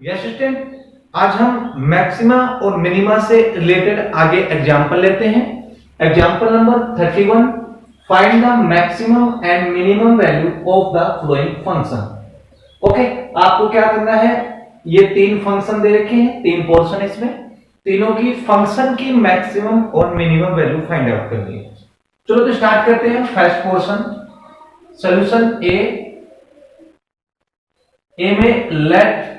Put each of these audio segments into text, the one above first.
Yes student, आज हम maxima और मिनिमा से रिलेटेड आगे एग्जांपल लेते हैं। Example number 31, find the maximum and minimum value of the flowing function. Okay, आपको क्या करना है, ये तीन फंक्शन दे रखे हैं, तीन पोर्शन, इसमें तीनों की फंक्शन की मैक्सिमम और मिनिमम वैल्यू फाइंड आउट करनी है। चलो तो स्टार्ट करते हैं। फर्स्ट पोर्शन, सॉल्यूशन ए में late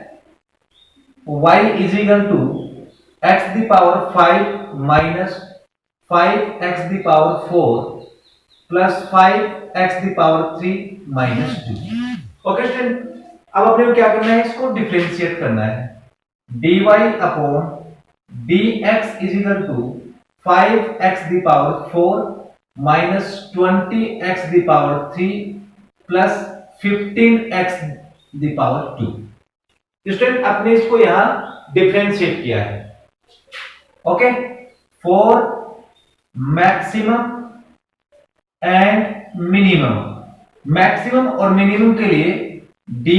y is equal to x the power 5 minus 5x the power 4 plus 5x the power 3 minus 2। Okay student, अब अपने को क्या करना है, इसको डिफरेंशिएट करना है। dy upon dx is equal to 5x the power 4 minus 20x the power 3 plus 15x the power 2। Student, अपने इसको यहां डिफरेंशिएट किया है। Okay, for maximum and minimum, maximum और मिनिमम के लिए dy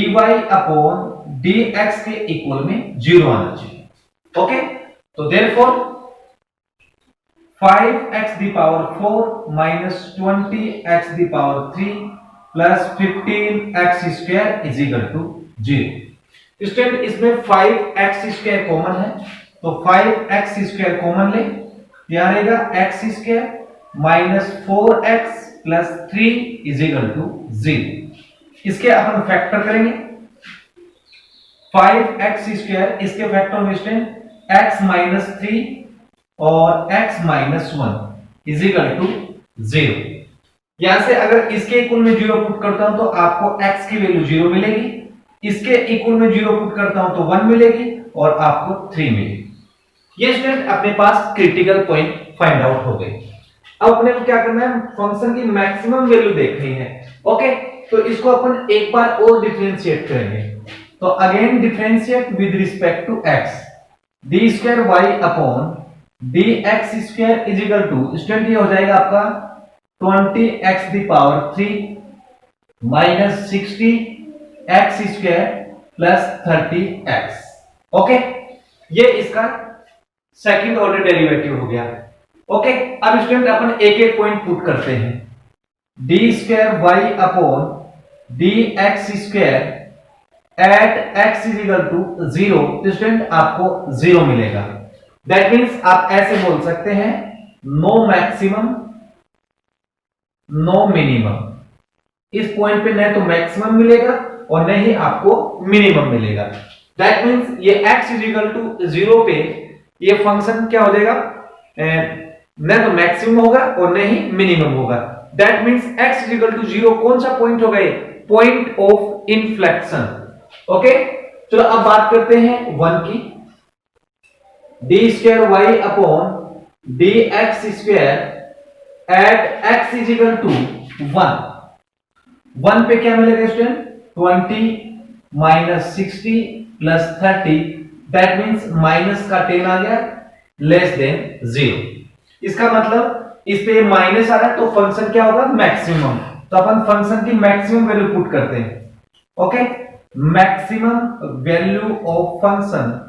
अपॉन dx के इक्वल में 0 आना चाहिए। ओके, तो therefore 5x the power 4 minus 20x the power 3 plus 15x square is equal to 0। Student, इसमें 5x स्क्वायर कॉमन है, तो 5x स्क्वायर कॉमन ले, यहाँ रहेगा x square minus 4x plus 3 is equal to 0। इसके अपन फैक्टर करेंगे। 5x square, इसके factor में स्टूडेंट x माइनस 3 और x minus 1 is equal to 0। यहां से अगर इसके इक्वल में 0 पुट करता हूं तो आपको x की वैल्यू 0 मिलेगी, इसके इक्वल में 0 पुट करता हूं तो 1 मिलेगी और आपको 3 मिलेगी। ये स्टूडेंट अपने पास क्रिटिकल पॉइंट फाइंड आउट हो गए। अब अपने को क्या करना है, फंक्शन की मैक्सिमम वैल्यू देखनी है। ओके, तो इसको अपन एक बार और डिफरेंशिएट करेंगे। तो again differentiate with respect to x, d square y upon d x square is equal to, student ये हो जाएगा आपका 20x the power 3 minus 60 x square plus 30x। Okay, ये इसका सेकंड ऑर्डर डेरिवेटिव हो गया। ओके, अब स्टूडेंट अपन एक एक पॉइंट पुट करते हैं। D square y upon d x square at x is equal to 0, student आपको 0 मिलेगा। दैट मीन्स आप ऐसे बोल सकते हैं, नो मैक्सिमम नो मिनिमम। इस पॉइंट पे न तो मैक्सिमम मिलेगा और नहीं ही आपको मिनिमम मिलेगा। दैट मीन्स ये x इज इक्वल टू 0 पे ये फंक्शन क्या हो जाएगा, न तो मैक्सिमम होगा और न ही मिनिमम होगा। That means x is equal to 0 कौन सा पॉइंट होगा, पॉइंट ऑफ इन्फ्लेक्शन। ओके, चलो अब बात करते हैं 1 की। D square y upon d x square at x is equal to 1 पे क्या मिलेगा student, 20 minus 60 plus 30, that means minus का 10 आ गया, लेस देन 0। इसका मतलब इस पे माइनस आ रहा है तो फंक्शन क्या होगा, मैक्सिमम। तो अपन फंक्शन की मैक्सिमम वैल्यू पुट करते हैं। Okay, maximum value of function.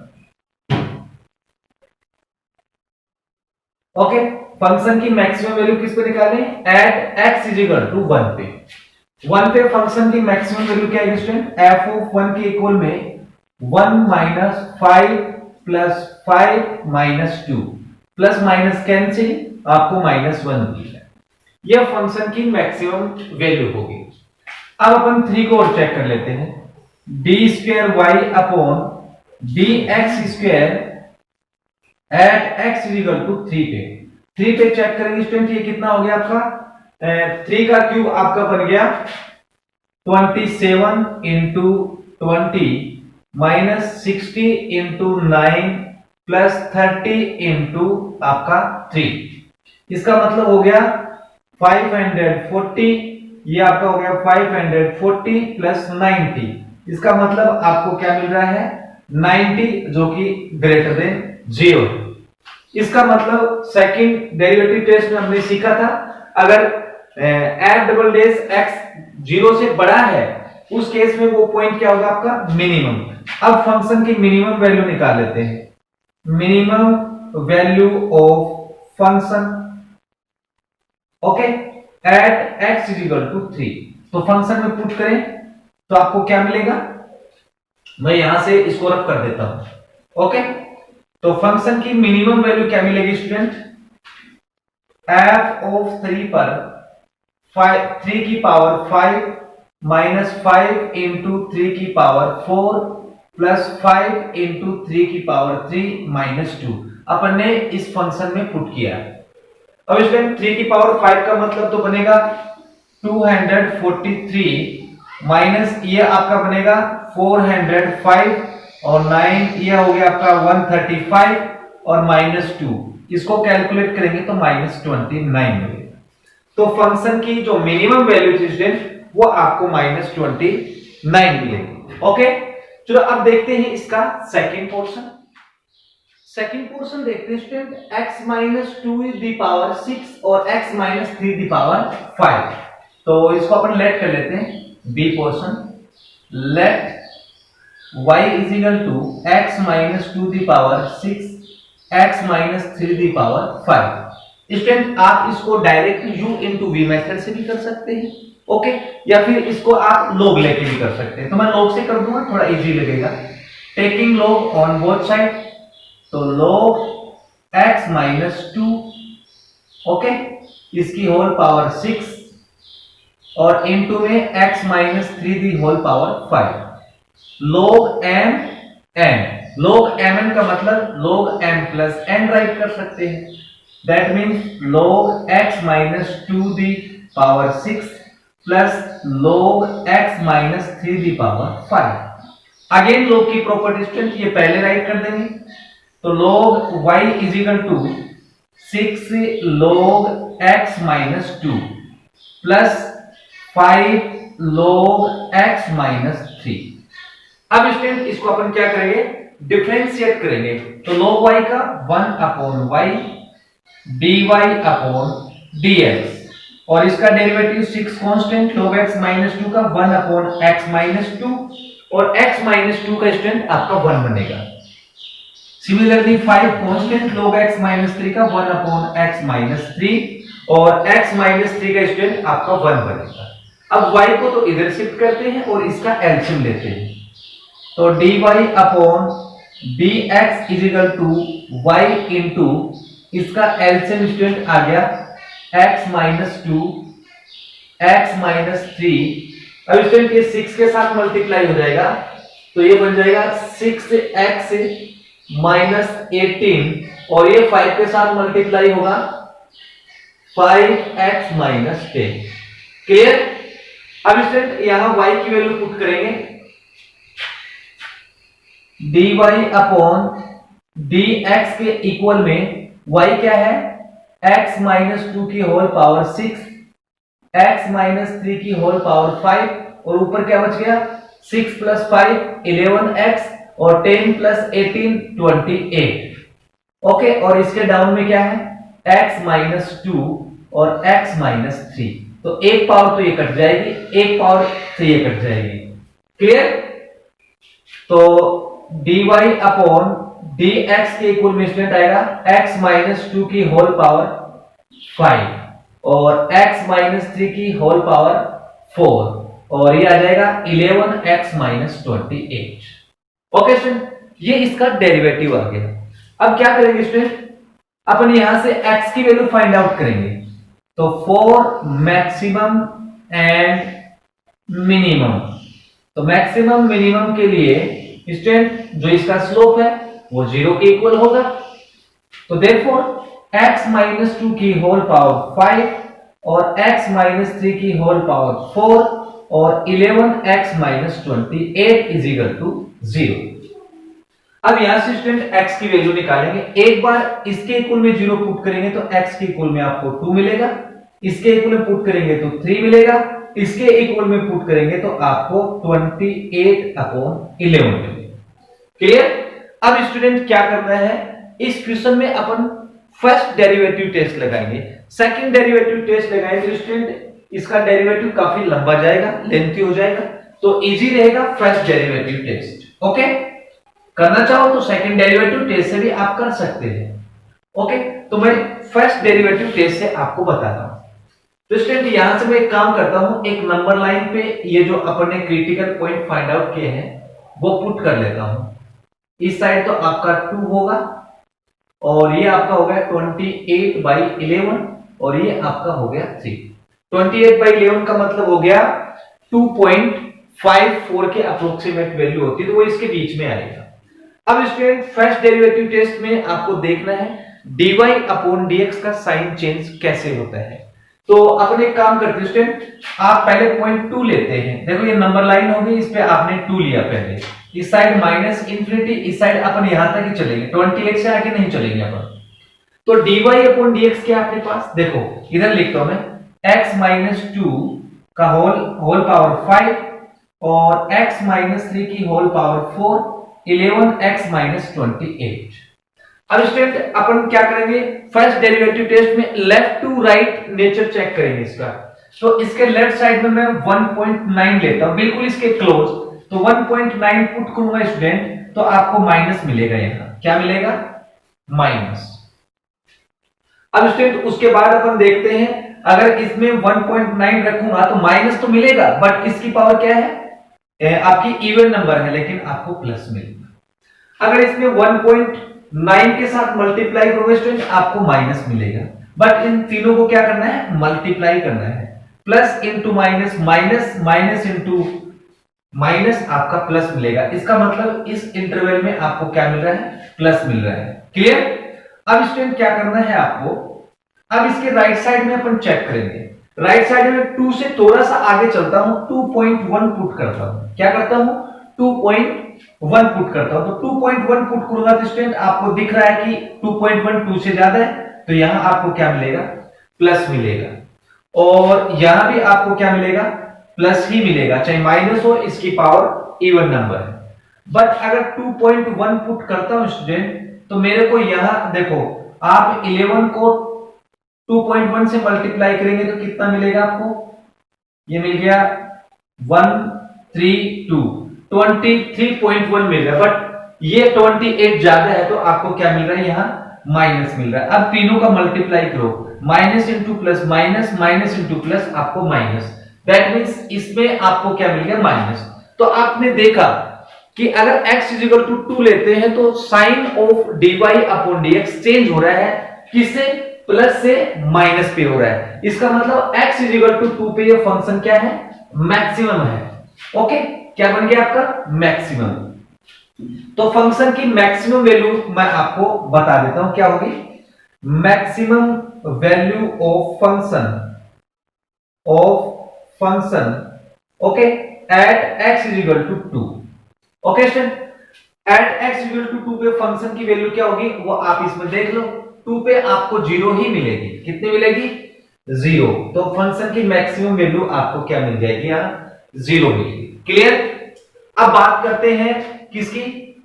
Okay, function की मैक्सिमम वैल्यू किस पे निकालें, at x is equal to 1 पे। 1 पे फंक्शन की मैक्सिमम वैल्यू क्या है स्टूडेंट, f ऑफ 1 के इक्वल में 1 minus 5 plus 5 minus 2, plus minus cancel, आपको माइनस 1 मिलेगा। यह फंक्शन की मैक्सिमम वैल्यू होगी। अब अपन 3 को और चेक कर लेते हैं। D square y upon d x square at x is equal to 3 पे चेक करेंगे स्टूडेंट, ये कितना हो गया आपका, 3 का क्यूब आपका बन गया 27 into 20 minus 60 into 9 plus 30 into आपका 3। इसका मतलब हो गया 540, ये आपका हो गया 540 प्लस 90। इसका मतलब आपको क्या मिल रहा है, 90 जो कि ग्रेटर देन 0। इसका मतलब सेकंड डेरिवेटिव टेस्ट में हमने सीखा था, अगर एफ डबल डेश एक्स 0 से बड़ा है उस केस में वो पॉइंट क्या होगा आपका, मिनिमम। अब फंक्शन की मिनिमम वैल्यू निकाल लेते हैं। Minimum value of function, okay, at x is equal to 3। तो फंक्शन में पुट करें तो आपको क्या मिलेगा, मैं यहां से इसको रफ कर देता हूं। ओके, तो फंक्शन की मिनिमम वैल्यू क्या मिलेगी स्टूडेंट, f ऑफ 3 पर 3 की पावर 5 माइनस 5 इंटू 3 की पावर 4 प्लस 5 इंटू 3 की पावर 3 माइनस 2 अपन ने इस फंक्शन में पुट किया। अब स्टूडेंट 3 की पावर 5 का मतलब तो बनेगा 243 माइनस ये आपका बनेगा 405 और 9 ये हो गया आपका 135 और माइनस 2, इसको कैलकुलेट करेंगे तो माइनस 29 मिलेगा। तो फंक्शन की जो मिनिमम वैल्यू थी स्टूडेंट वो आपको माइनस 29 मिलेगी। ओके, चलो अब देखते हैं इसका सेकंड पोर्शन। सेकंड पोर्शन देखते हैं student, x minus 2 is the power 6 और x माइनस 3 द पावर 5। तो इसको अपन लेट कर लेते हैं B portion. Let y is equal to x minus 2 the power 6 x minus 3 the power 5। Student आप इसको direct u into v method से भी कर सकते हैं, ओके, या फिर इसको आप log लेके भी कर सकते हैं। तो मैं log से कर दूंगा, थोड़ा इजी लगेगा। Taking log on both side, तो log x माइनस 2, ओके, इसकी होल पावर 6 और इनटू में x minus 3 the whole power 5। log m n, log mn का मतलब log m plus n write कर सकते हैं। That means log x minus 2 the power 6 plus log x minus 3 the power 5। Again log की property student ये पहले write कर देंगे, तो log y is equal to 6 log x minus 2 plus 5 log x minus 3। अब स्टूडेंट इसको अपन क्या करेंगे, डिफरेंशिएट करेंगे। तो log y का 1 upon y dy upon dx और इसका derivative 6 constant log x minus 2 का 1 अपॉन x माइनस 2 और x माइनस 2 का स्टूडेंट आपका 1 बनेगा। Similarly 5 constant log x minus 3 का 1 अपॉन x माइनस 3 और x माइनस 3 का स्टूडेंट आपका 1 बनेगा। अब y को तो इधर शिफ्ट करते हैं और इसका एलसीएम लेते हैं, तो dy upon dx is equal to y into इसका एलसीएम स्टूडेंट आ गया x माइनस 2 x माइनस 3। अब स्टूडेंट ये 6 के साथ मल्टीप्लाई हो जाएगा तो ये बन जाएगा 6x माइनस 18 और ये 5 के साथ मल्टीप्लाई होगा 5x माइनस 10। क्लियर? अब स्टूडेंट यहां y की वैल्यू पुट करेंगे, dy अपॉन dx के इक्वल में y क्या है, x माइनस 2 की होल पावर 6 x माइनस 3 की होल पावर 5 और ऊपर क्या बच गया 6 प्लस 5 11x और 10 प्लस 18 28। ओके, और इसके डाउन में क्या है x माइनस 2 और x माइनस 3। तो एक पावर तो ये कट जाएगी, एक पावर से ये कट जाएगी। क्लियर? तो dy अपॉन dx के इक्वल में स्टूडेंट आएगा x माइनस 2 की होल पावर 5 और x माइनस 3 की होल पावर 4 और ये आ जाएगा 11x माइनस 28। ओके स्टूडेंट, ये इसका डेरिवेटिव आ गया। अब क्या करेंगे स्टूडेंट, अपन यहां से x की वैल्यू फाइंड आउट करेंगे। तो फॉर मैक्सिमम एंड मिनिमम, तो मैक्सिमम मिनिमम के लिए स्टूडेंट जो इसका स्लोप है वो 0 के इक्वल होगा। तो देयरफॉर x माइनस 2 की होल पावर 5 और x माइनस 3 की होल पावर 4 और 11x minus 28 is equal to 0। अब यहां से स्टूडेंट x की वैल्यू निकालेंगे। एक बार इसके इक्वल में 0 पुट करेंगे तो x के इक्वल में आपको 2 मिलेगा, इसके इक्वल में पुट करेंगे तो 3 मिलेगा, इसके इक्वल में पुट करेंगे तो आपको 28 अपॉन 11 मिलेगा। क्लियर? अब स्टूडेंट क्या करना है, इस क्वेश्चन में अपन फर्स्ट डेरिवेटिव टेस्ट लगाएंगे, सेकंड डेरिवेटिव टेस्ट लगाएंगे तो स्टूडेंट इसका डेरिवेटिव काफी लंबा जाएगा, लेंथी हो जाएगा, तो इजी रहेगा फर्स्ट डेरिवेटिव टेस्ट। ओके, करना चाहो तो सेकंड डेरिवेटिव टेस्ट से भी आप कर सकते हैं। ओके, तो मैं फर्स्ट डेरिवेटिव टेस्ट से आपको बताता हूं। तो स्टूडेंट यहां से मैं एक काम करता हूं, एक नंबर लाइन पे ये जो अपन ने क्रिटिकल पॉइंट फाइंड आउट किए हैं वो पुट कर लेता हूं। इस साइड तो आपका 2 होगा और ये आपका हो गया 28/11 और ये आपका हो गया 3। 28/11 का मतलब हो गया 2.54 के अप्रोक्सीमेट वैल्यू होती है, तो वो इसके बीच में आएगा। अब स्टूडेंट फर्स्ट डेरिवेटिव टेस्ट में आपको देखना है dy/dx का साइन चेंज कैसे होता है। तो अपन एक काम करते हैं स्टूडेंट, आप पहले पॉइंट 2 लेते हैं। देखो ये नंबर लाइन होगी, इस पे आपने 2 लिया पहले, इस साइड -इंफिनिटी, इस साइड अपन यहां तक ही चलेंगे, 28 से आगे नहीं चलेंगे अपन। तो dy/dx क्या आपके पास, देखो इधर लिखता हूं मैं, x - 2 का होल पावर 5 और x - 3 की होल पावर 4, 11x - 28। अब स्टूडेंट अपन क्या करेंगे, फर्स्ट डेरिवेटिव टेस्ट में left to right nature check करेंगे इसका। तो इसके लेफ्ट साइड में मैं 1.9 लेता हूं, बिल्कुल इसके क्लोज। तो 1.9 पुट करूंगा स्टूडेंट, तो आपको माइनस मिलेगा। यहां क्या मिलेगा, माइनस। अब स्टूडेंट उसके बाद अपन देखते हैं, अगर इसमें 1.9 रखूंगा तो माइनस तो मिलेगा, बट इसकी पावर क्या है, आपकी इवन नंबर है, लेकिन आपको प्लस मिलेगा। अगर इसमें 1.9 के साथ मल्टीप्लाई करोगे स्टूडेंट, आपको माइनस मिलेगा। बट इन तीनों को क्या करना है, मल्टीप्लाई करना है। Plus into minus, minus minus into minus, आपका प्लस मिलेगा। इसका मतलब इस इंटरवल में आपको क्या मिल रहा है, प्लस मिल रहा है। क्लियर। अब स्टूडेंट क्या करना है आपको, अब इसके राइट साइड में अपन चेक करेंगे। राइट साइड में 2 से थोड़ा सा आगे चलता हूं, 2.1 पुट करता हूं। क्या करता हूं, 2.1 पुट करता हूं। तो 2.1 पुट करूंगा तो स्टूडेंट आपको दिख रहा है कि 2.1 2 से ज्यादा है, तो यहां आपको क्या मिलेगा, प्लस मिलेगा। और यहां भी आपको क्या मिलेगा, प्लस ही मिलेगा, चाहे माइनस हो, इसकी पावर इवन नंबर है। बट अगर 2.1 पुट करता हूं स्टूडेंट, तो मेरे को यहां देखो, आप 11 को 2.1 से मल्टीप्लाई करेंगे तो कितना मिलेगा आपको, ये मिल गया 132, 23.1 मिल रहा है। बट ये 28 ज्यादा है, तो आपको क्या मिल रहा है, यहां माइनस मिल रहा है। अब तीनों का मल्टीप्लाई करो, minus into plus minus, minus into plus, आपको माइनस। दैट मीन्स इसमें आपको क्या मिल गया, माइनस। तो आपने देखा कि अगर x = 2 लेते हैं तो साइन ऑफ dy/dx चेंज हो रहा है, किससे, प्लस से माइनस पे हो रहा है। इसका मतलब x = 2 पे ये फंक्शन क्या है, मैक्सिमम है। ओके, क्या बन गया आपका, मैक्सिमम। तो फंक्शन की मैक्सिमम वैल्यू मैं आपको बता देता हूं, क्या होगी, maximum value of function okay at x = 2। Okay student, एट x = 2 पे फंक्शन की वैल्यू क्या होगी, वो आप इसमें देख लो। 2 पे आपको 0 ही मिलेगी। कितनी मिलेगी, 0। तो फंक्शन की मैक्सिमम वैल्यू आपको क्या मिल जाएगी, यहां 0 मिलेगी। क्लियर। अब बात करते हैं किसकी,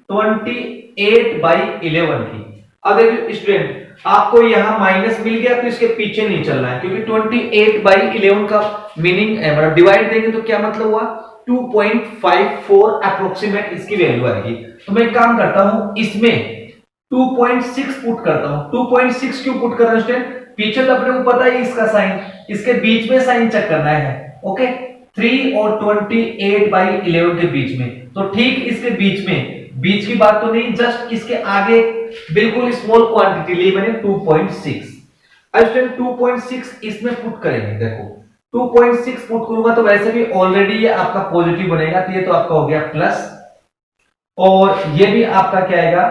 28/11 की। अब देखिए स्टूडेंट, आपको यहां माइनस मिल गया तो इसके पीछे नहीं चलना है, क्योंकि 28/11 का मीनिंग मतलब डिवाइड देंगे तो क्या मतलब हुआ, 2.54 अप्रोक्सीमेट इसकी वैल्यू आएगी। तो मैं काम करता हूं, इसमें 2.6 पुट करता हूं। 2.6 क्यों पुट कर रहा हूं स्टूडेंट, पीछे तो अपने को पता है इसका साइन, इसके बीच में साइन चेक करना है। ओके, 3 और 28/11 के बीच में, तो ठीक इसके बीच में, बीच की बात तो नहीं, जस्ट इसके आगे बिल्कुल स्मॉल क्वांटिटी ली मैंने 2.6। अब स्टूडेंट 2.6 इसमें पुट करेंगे। देखो 2.6 पुट करूंगा तो वैसे भी ऑलरेडी ये आपका पॉजिटिव बनेगा, तो ये तो आपका हो गया प्लस, और ये भी आपका क्या आएगा,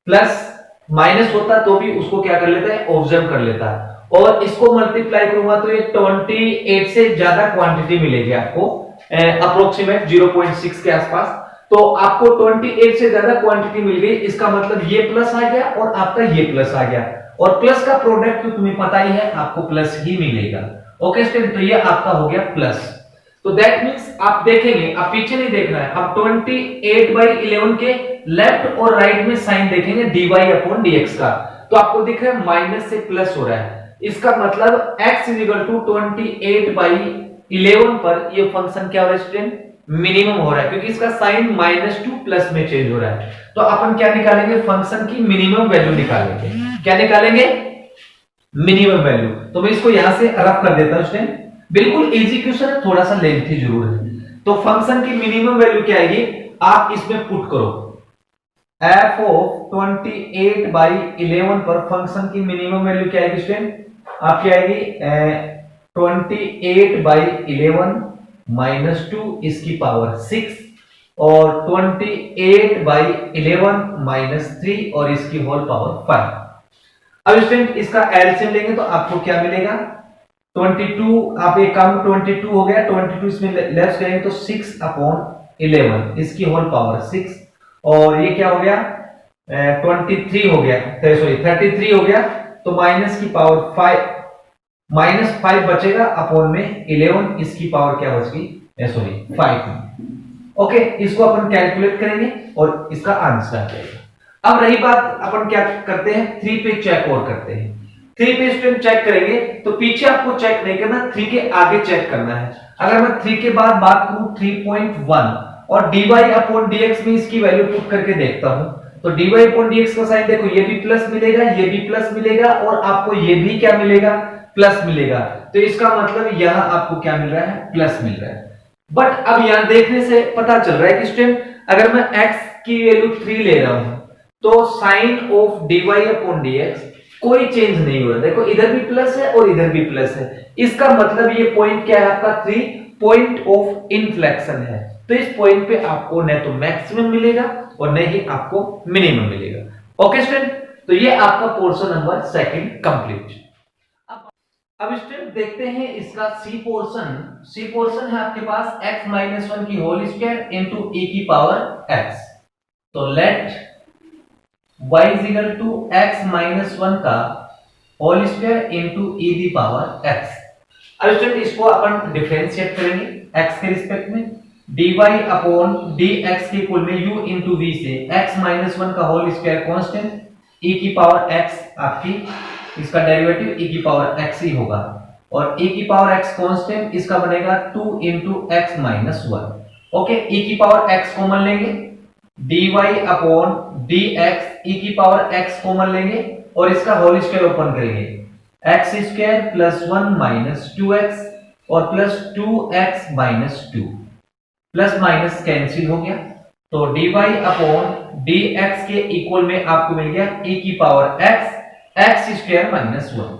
प्लस। माइनस होता तो भी उसको क्या कर लेता है, ऑब्जर्व कर लेता है। और इसको मल्टीप्लाई करूंगा तो ये 28 से ज्यादा क्वांटिटी मिलेगी आपको, अप्रोक्सीमेट 0.6 के आसपास। तो आपको 28 से ज्यादा क्वांटिटी मिल गई, इसका मतलब ये प्लस आ गया और आपका ये प्लस आ गया, और प्लस का प्रोडक्ट तो तुम्हें पता ही है, आपको प्लस ही मिलेगा। ओके स्टूडेंट, तो ये आपका हो गया प्लस। तो दैट मींस आप देखेंगे, आप पीछे नहीं देखना है, आप 28/11 के लेफ्ट और राइट में साइन देखेंगे dy/dx का, तो आपको दिख रहा है माइनस से प्लस हो रहा है। इसका मतलब x = 28/11 पर ये फंक्शन क्या हो रहा है स्टूडेंट, मिनिमम हो रहा है, क्योंकि इसका साइन -2 प्लस में चेंज हो रहा है। तो तो अपन क्या निकालेंगे, फंक्शन की मिनिमम वैल्यू निकालेंगे। क्या निकालेंगे, मिनिमम वैल्यू। तो मैं इसको यहां से रफ कर देता हूं स्टूडेंट, बिल्कुल इजी क्वेश्चन है, थोड़ा सा लेंथी जरूर है। तो फंक्शन की मिनिमम वैल्यू क्या आएगी, आप इसमें पुट करो f ऑफ 28/11 पर फंक्शन की मिनिमम वैल्यू क्या आएगी स्टूडेंट, आपकी आएगी 28/11 माइनस 2 इसकी पावर 6 और 28/11 माइनस 3 और इसकी होल पावर 5। अब स्टूडेंट इसका एलसीएम लेंगे तो आपको क्या मिलेगा, 22, आप एक काम 22 हो गया, 22 इसमें लेफ्ट करेंगे तो 6/11 इसकी होल पावर 6 और ये क्या हो गया 23 हो गया, सॉरी 33 हो गया, तो माइनस की पावर 5, -5 बचेगा अपॉन में 11 इसकी पावर क्या बच गई, सॉरी 5। ओके, इसको अपन कैलकुलेट करेंगे और इसका आंसर आ जाएगा। अब रही बात, अपन क्या करते हैं 3 पे चेक और करते हैं। 3 पे स्टूडेंट चेक करेंगे तो पीछे आपको चेक नहीं करना, 3 के आगे चेक करना है। अगर मैं 3 के बाद बात करूं 3.1 और dy/dx में इसकी वैल्यू पुट करके देखता हूं, तो dy/dx का साइन देखो, ये भी प्लस मिलेगा, ये भी प्लस मिलेगा और आपको ये भी क्या मिलेगा, प्लस मिलेगा। तो इसका मतलब यहां आपको क्या मिल रहा है, प्लस मिल रहा है। बट अब यहां देखने से पता चल रहा है कि स्टूडेंट अगर मैं x की वैल्यू 3 ले रहा हूं तो साइन ऑफ dy/dx कोई चेंज नहीं हो रहा। देखो इधर भी प्लस है और इधर भी प्लस है, इसका मतलब ये पॉइंट क्या है आपका 3, पॉइंट ऑफ इनफ्लेक्शन है। तो इस पॉइंट पे आपको न तो मैक्सिमम मिलेगा और न ही आपको मिनिमम मिलेगा। ओके स्टूडेंट, तो ये आपका पोर्शन नंबर 2 कंप्लीट। अब स्टूडेंट देखते हैं इसका सी पोर्शन। सी पोर्शन है आपके पास x-1 की होल स्क्वायर इनटू e की पावर x। तो let y is equal to x-1 का होल स्क्वायर इनटू e की पावर x। अब स्टूडेंट इसको अपन डिफरेंशिएट करेंगे x के रिस्पेक्ट में, dy/dx के इक्वल में u इनटू v से x-1 का होल स्क्वायर कांस्टेंट, e की पावर x आपकी इसका डेरिवेटिव e की पावर x ही होगा और e की पावर x कांस्टेंट इसका बनेगा 2 इनटू x-1। ओके, e की पावर x कॉमन लेंगे, dy/dx e की पावर x कॉमन लेंगे और इसका होल स्क्वायर ओपन करेंगे, x² प्लस 1 माइनस 2x और plus 2x minus 2, plus minus cancel हो गया। तो dy/dx के इक्वल में आपको मिल गया e की power x, x² minus 1।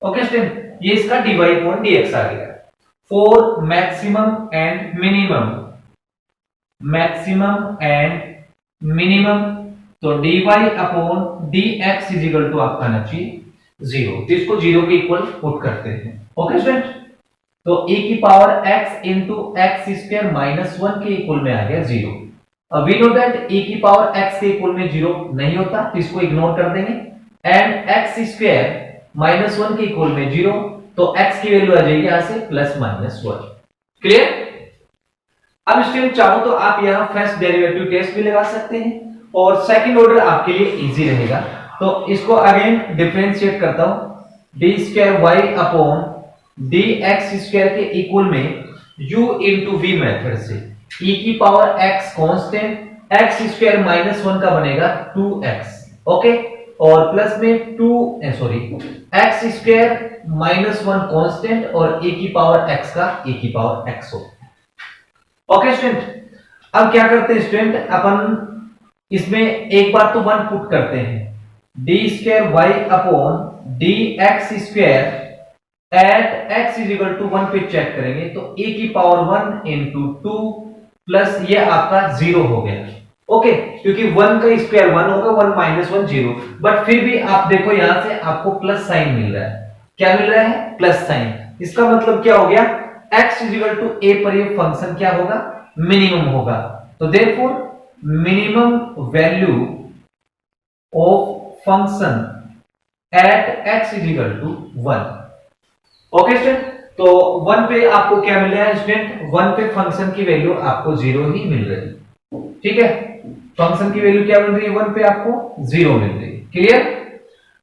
Okay student, ये इसका dy/dx आ गया। For maximum and minimum, maximum and minimum, तो dy/dx इज इक्वल टू आपका आना चाहिए 0, तो इसको 0 के इक्वल पुट करते हैं। ओके स्टूडेंट, तो e की power x into x² minus 1 के इक्वल में आ गया 0। अब वी नो दैट e की पावर x के इक्वल में 0 नहीं होता, तो इसको इग्नोर कर देंगे एंड x² माइनस 1 के इक्वल में 0, तो x की वैल्यू आ जाएगी यहां से प्लस माइनस 1। क्लियर? अब स्टूडेंट चाहो तो आप यहां फर्स्ट डेरिवेटिव टेस्ट भी लगा सकते हैं और सेकंड ऑर्डर आपके लिए इजी रहेगा। तो इसको अगेन डिफरेंशिएट करता हूं, d²y/ dx² के इक्वल में u इंटू v मेथड से e की power x constant, x² minus 1 का बनेगा 2x। ओके, और प्लस में x² माइनस 1 कांस्टेंट और e की पावर x का e की पावर x हो। ओके स्टूडेंट, अब क्या करते हैं स्टूडेंट, अपन इसमें एक बार तो 1 पुट करते हैं, d²y/dx² at x is equal to 1 पे चेक करेंगे तो e की पावर 1 इंटू 2 प्लस ये आपका 0 हो गया। ओके, क्योंकि 1 का स्क्वायर 1 होगा, 1 माइनस 1 0, बट फिर भी आप देखो यहां से आपको प्लस साइन मिल रहा है। क्या मिल रहा है? Plus sign. इसका मतलब क्या हो गया, x is equal to a पर ये फंक्शन क्या होगा, मिनिमम होगा। तो therefore minimum value of function at x is equal to 1। Okay student, तो 1 पे आपको क्या मिल रहा है स्टूडेंट, 1 पे फंक्शन की वैल्यू आपको 0 ही मिल रही है। ठीक है, फंक्शन की वैल्यू क्या मिल रही है, 1 पे आपको 0 मिल रही है। क्लियर?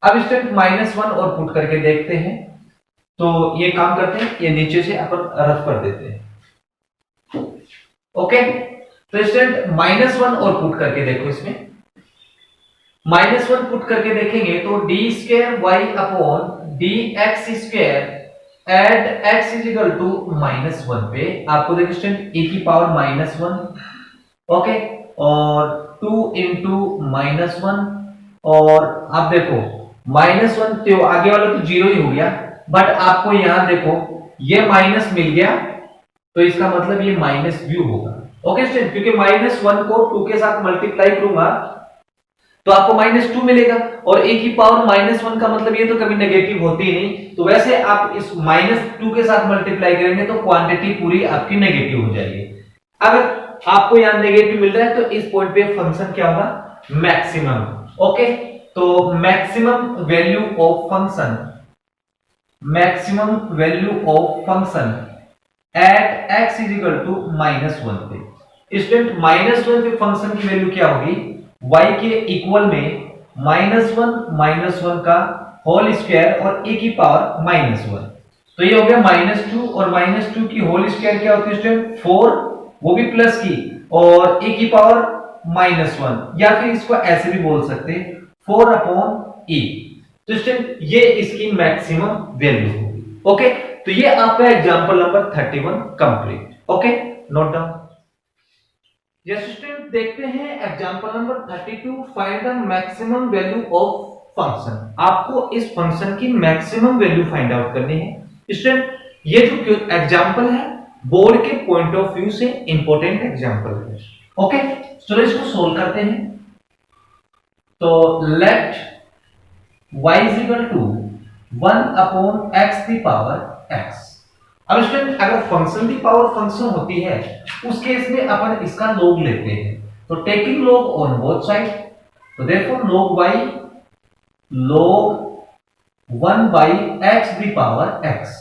अब स्टूडेंट -1 और पुट करके देखते हैं, तो ये काम करते हैं, ये नीचे से अपन रफ कर देते हैं। ओके, तो स्टूडेंट -1 और पुट करके देखो इसमें, -1 पुट करके देखेंगे तो d² upon dx² at x is equal to -1 पे आपको देखिए स्टूडेंट e की पावर -1, ओके, और 2 इंटू -1, और आप देखो -1 तो आगे वाला तो 0 ही हो गया, बट आपको यहां देखो ये माइनस मिल गया, तो इसका मतलब ये माइनस व्यू होगा, ओके स्टूडेंट, क्योंकि -1 को 2 के साथ मल्टीप्लाई करूंगा तो आपको -2 मिलेगा, और a की पावर -1 का मतलब ये तो कभी नेगेटिव होती ही नहीं, तो वैसे आप इस -2 के साथ मल्टीप्लाई करेंगे तो क्वांटिटी पूरी आपकी नेगेटिव हो जाएगी। अगर आपको यहां नेगेटिव मिल रहा है तो इस पॉइंट पे फंक्शन क्या होगा, मैक्सिमम, ओके। तो maximum value of function, maximum value of function at x is equal to -1 पे स्टूडेंट -1 पे फंक्शन की वैल्यू क्या होगी, y के इक्वल में -1 का होल स्क्वायर और a की पावर -1, तो ये हो गया -2, और -2 की होल स्क्वायर क्या होती है स्टूडेंट 4, वो भी प्लस की, और a की पावर -1, या फिर इसको ऐसे भी बोल सकते हैं 4 अपॉन e। तो स्टूडेंट ये इसकी मैक्सिमम वैल्यू होगी, ओके। तो ये आपका example number 31 complete, okay, note down. Yes student, देखते हैं example number 32, find the maximum value of function. आपको इस फंक्शन की मैक्सिमम वैल्यू फाइंड आउट करनी है स्टूडेंट। ये जो एग्जांपल है बोर्ड के पॉइंट ऑफ व्यू से इंपॉर्टेंट एग्जांपल है, ओके। चलो इसको सोल्व करते हैं। तो let y is equal to 1 upon x the power x। अब स्टूडेंट अगर फंक्शन दी पावर फंक्शन होती है उस केस में अपन इसका log लेते हैं, तो taking log on both side, तो therefore log y log 1 by x the power x,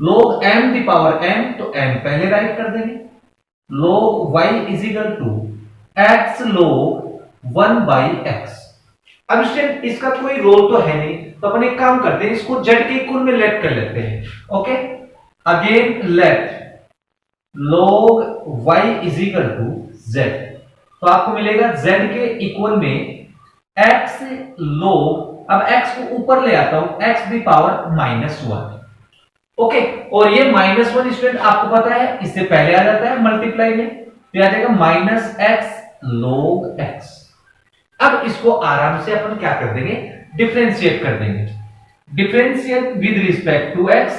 log m the power m, तो m पहले राइट कर देंगे, log y is equal to x log 1 by x। अब student इसका कोई role तो है नहीं, तो अपन एक काम करते हैं, इसको z के इक्वल में लेट कर लेते हैं, okay. Again let log y is equal to z, तो आपको मिलेगा z के इक्वल में x log, अब x को ऊपर ले आता हूं, x दी पावर -1, ओके। और ये -1 स्टूडेंट आपको पता है इससे पहले आ जाता है मल्टीप्लाई में, तो आ जाएगा -x log x। अब इसको आराम से अपन क्या कर देंगे, डिफरेंशिएट कर देंगे, differentiate with respect to x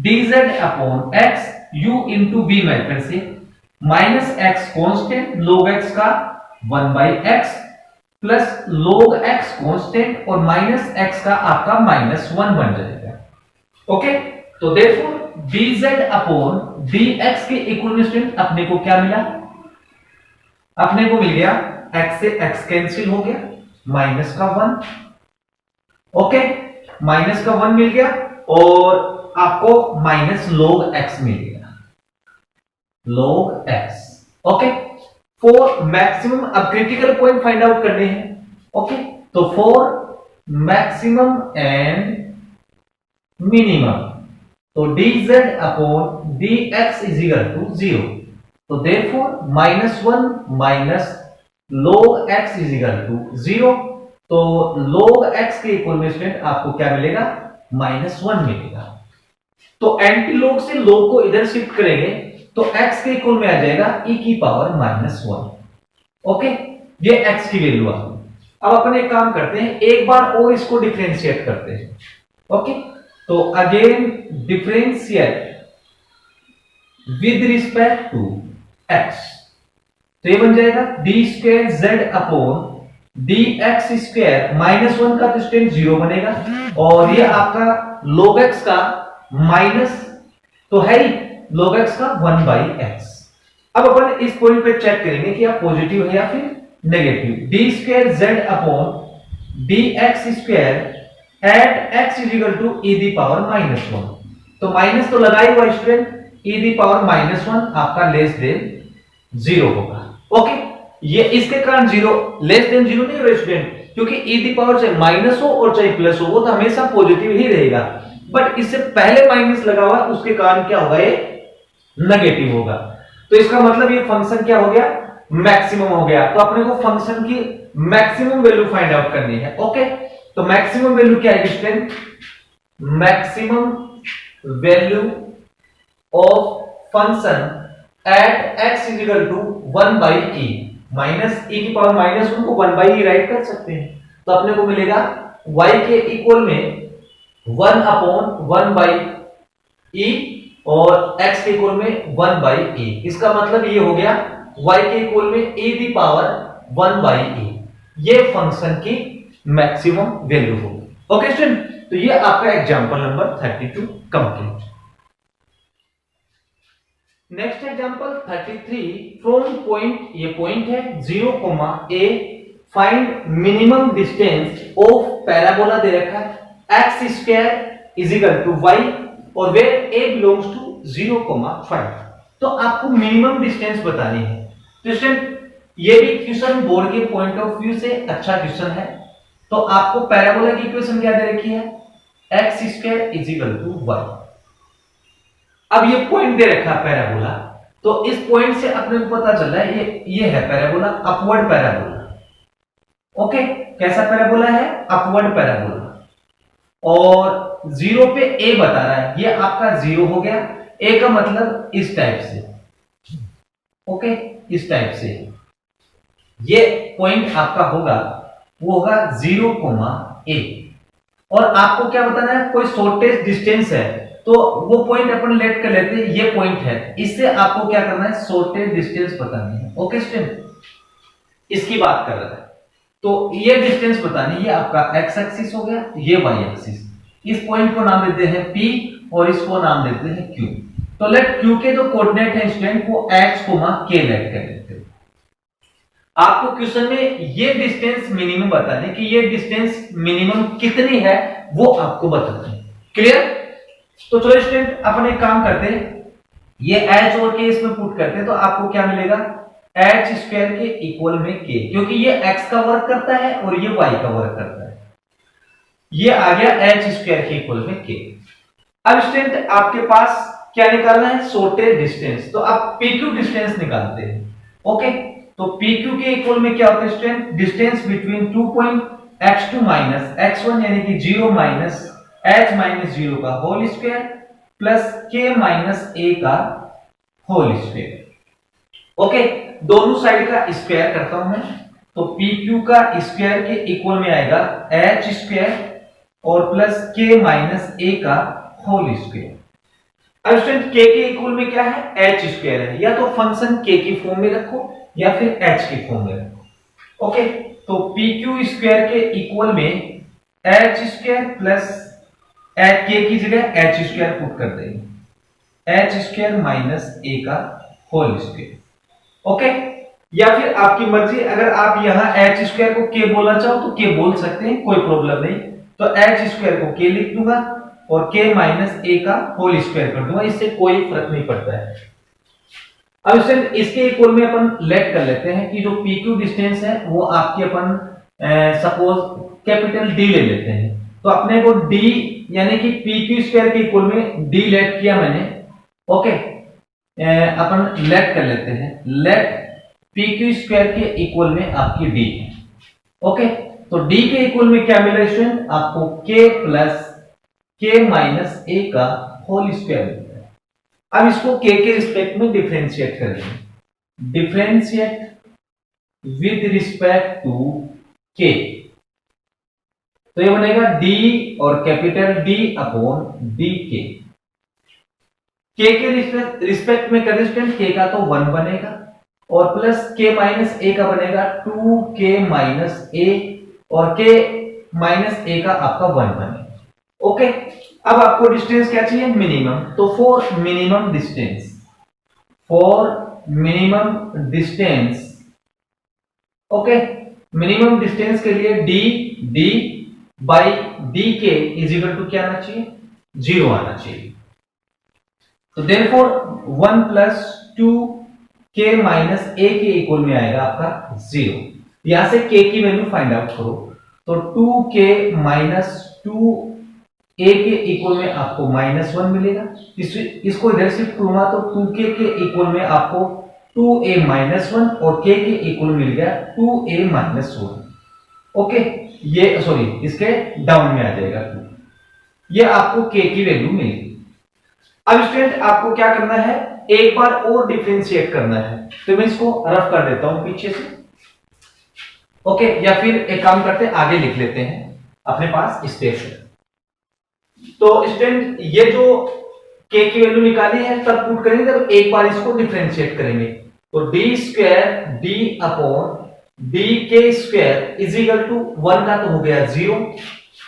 dz upon x u into b method से, -x कांस्टेंट log x का 1 by x plus log x constant और -x का आपका -1 बन जाएगा, ओके। तो देयरफॉर dz अपॉन dx के इक्विवेलेंट अपने को क्या मिला, अपने को मिल गया x से x कैंसिल हो गया, -1, ओके, -1 मिल गया, और आपको -log x मिल गया, log x, okay. For maximum अब क्रिटिकल पॉइंट फाइंड आउट करने हैं, ओके। तो फॉर मैक्सिमम एंड मिनिमम, तो dz upon dx is equal to 0, तो therefore -1 minus log x is equal to 0, तो log x के equal में स्टूडेंट आपको क्या मिलेगा, -1 मिलेगा। तो एंटी log से log को इधर शिफ्ट करेंगे तो x के इक्वल में आ जाएगा e की पावर -1, ओके। ये x की वैल्यू आ गई। अब अपन एक काम करते हैं, एक बार और इसको डिफरेंशिएट करते हैं, ओके। तो again differentiate with respect to x, तो ये बन जाएगा d2z अपॉन dx², -1 का तो स्टूडेंट 0 बनेगा, और ये आपका log x का माइनस तो है ही, log x का 1 by x। अब अपन इस पॉइंट पे चेक करेंगे कि आप पॉजिटिव है या फिर negative, d2z upon dx² at x is equal to e the power -1, तो माइनस तो लगा ही हुआ स्टूडेंट, e दी पावर -1 आपका लेस देन 0 होगा, ओके। ये इसके कारण 0 लेस देन 0 नहीं होगा स्टूडेंट, क्योंकि e दी पावर चाहे माइनस हो और चाहे प्लस हो वो तो हमेशा पॉजिटिव ही रहेगा, बट इससे पहले माइनस लगा हुआ उसके कारण क्या होगा, ये नेगेटिव होगा। तो इसका मतलब ये फंक्शन क्या हो गया, मैक्सिमम हो गया। तो अपने को फंक्शन की मैक्सिमम वैल्यू फाइंड आउट करनी है। ओके, तो मैक्सिमम वैल्यू क्या है student? Maximum value of function at x is equal to 1 by e minus e की पावर माइनस 1 को 1 बाई e राइट कर सकते हैं। तो अपने को मिलेगा y के इक्वल में 1 अपॉन 1 बाई e और x के इक्वल में 1 बाई e। इसका मतलब ये हो गया y के इक्वल में e the power 1 by e। ये फंक्शन की मैक्सिमम वैल्यू होगी। ओके स्टूडेंट, तो ये आपका एग्जांपल नंबर 32 कंप्लीट। नेक्स्ट एग्जांपल 33 फ्रॉम पॉइंट, ये पॉइंट है 0, a find minimum distance of parabola दे रखा है x square is equal to y और वेयर a बिलोंग्स टू 0,5। तो आपको मिनिमम डिस्टेंस बतानी है। तो स्टूडेंट ये भी क्वेश्चन बोर्ड के पॉइंट ऑफ व्यू से अच्छा क्वेश्चन है। तो आपको पैराबोला की इक्वेशन क्या दे रखी है? x square is equal to y। अब ये पॉइंट दे रखा है पैराबोला, तो इस पॉइंट से अपने को पता चल रहा है ये है पैराबोला, अपवर्ड पैराबोला। ओके, कैसा पैराबोला है? Upward parabola. और 0 पे a बता रहा है, ये आपका 0 हो गया। a का मतलब इस टाइप से, ओके, इस टाइप से ये पॉइंट आपका होगा, वो होगा 0,a। और आपको क्या बताना है? कोई शॉर्टेस्ट डिस्टेंस है, तो वो पॉइंट अपन लेट कर लेते हैं, ये पॉइंट है। इससे आपको क्या करना है? शॉर्टेस्ट डिस्टेंस बतानी है। ओके स्टूडेंट, इसकी बात कर रहा है। तो ये डिस्टेंस बतानी, ये आपका x एक्सिस हो गया, ये y एक्सिस। इस पॉइंट को नाम देते हैं P और इसको नाम देते हैं Q। तो लेट Q के जो कोऑर्डिनेट है स्टूडेंट वो x, k लेट कर लेते हैं। आपको क्वेश्चन में ये डिस्टेंस मिनिमम बताने कि ये डिस्टेंस मिनिमम कितनी है वो आपको बताना है। क्लियर? तो चलो स्टूडेंट अपन एक काम करते हैं, ये h और k इसमें पुट करते हैं, तो आपको क्या मिलेगा? h स्क्वायर के इक्वल में k, क्योंकि ये x का वर्क करता है और ये y का वर्क करता है। ये आ गया h स्क्वायर के इक्वल में k। अब स्टूडेंट आपके पास क्या निकालना है? Shortest distance. तो आप pq डिस्टेंस निकालते हैं। ओके, तो pq के इक्वल में क्या होता है student? Distance between 2 point x2 minus x1 यानी कि 0 माइनस h माइनस 0 का whole square plus k minus a का होल स्क्वायर। ओके, दोनों साइड का स्क्वायर करता हूं मैं, तो pq का स्क्वायर के इक्वल में आएगा h स्क्वायर और प्लस k माइनस a का होल स्क्वायर। अब स्टूडेंट k के इक्वल में क्या है? h स्क्वायर है, या तो फंक्शन k की फॉर्म में रखो या फिर h की फॉर्म में रखो। ओके, तो pq स्क्वायर के इक्वल में h स्क्वायर प्लस k की जगह h स्क्वायर पुट कर देंगे, h स्क्वायर माइनस a का होल स्क्वायर। ओके, या फिर आपकी मर्जी, अगर आप यहां h स्क्वायर को k बोलना चाहो तो k बोल सकते हैं, कोई प्रॉब्लम नहीं। तो h स्क्वायर को k लिख दूंगा और k माइनस a का होल स्क्वायर कर दूंगा, इससे कोई फर्क नहीं पड़ता है। अब इसके इक्वल में अपन लेट कर लेते हैं कि जो pq डिस्टेंस है वो आपके अपन सपोज कैपिटल D ले लेते हैं। तो अपने को D यानी कि pq स्क्वायर के इक्वल में D लेट किया मैंने। ओके, अपन लेट कर लेते हैं, लेट pq स्क्वायर के इक्वल में आपकी D है। ओके, तो D के इक्वल में क्या मिला स्टूडेंट? आपको k plus k minus a का होल स्क्वायर मिलता है। अब इसको k के रिस्पेक्ट में डिफरेंशिएट करेंगे, differentiate with respect to k, तो ये बनेगा d और capital D upon dk। k के रिस्पेक्ट में करें स्टूडेंट, k का तो 1 बनेगा और प्लस k माइनस a का बनेगा 2k माइनस a और k माइनस a का आपका 1 बनेगा। ओके, अब आपको डिस्टेंस क्या चाहिए? मिनिमम। तो for minimum distance, for minimum distance, okay, minimum distance के लिए d by dk is equal to क्या आना चाहिए? 0 आना चाहिए। तो therefore 1 plus 2k minus a के इक्वल में आएगा आपका 0। यहां से k की वैल्यू फाइंड आउट करो, तो 2k माइनस 2a के इक्वल में आपको -1 मिलेगा। इसको इधर शिफ्ट करूंगा तो 2k के इक्वल में आपको 2a माइनस 1 और k के इक्वल मिल गया 2a माइनस 1। ओके, ये सॉरी इसके डाउन में आ जाएगा 2। ये आपको k की वैल्यू मिलेगी। अब स्टूडेंट आपको क्या करना है, एक बार और डिफरेंशिएट करना है, तो मैं इसको रफ कर देता हूं पीछे से। ओके, या फिर एक काम करते हैं आगे लिख लेते हैं, अपने पास स्पेस है। तो स्टूडेंट ये जो k की वैल्यू निकाली है तब पुट करेंगे जब एक बार इसको डिफरेंशिएट करेंगे। तो D square D upon D के स्क्वायर इज इक्वल टू 1 का तो हो गया 0,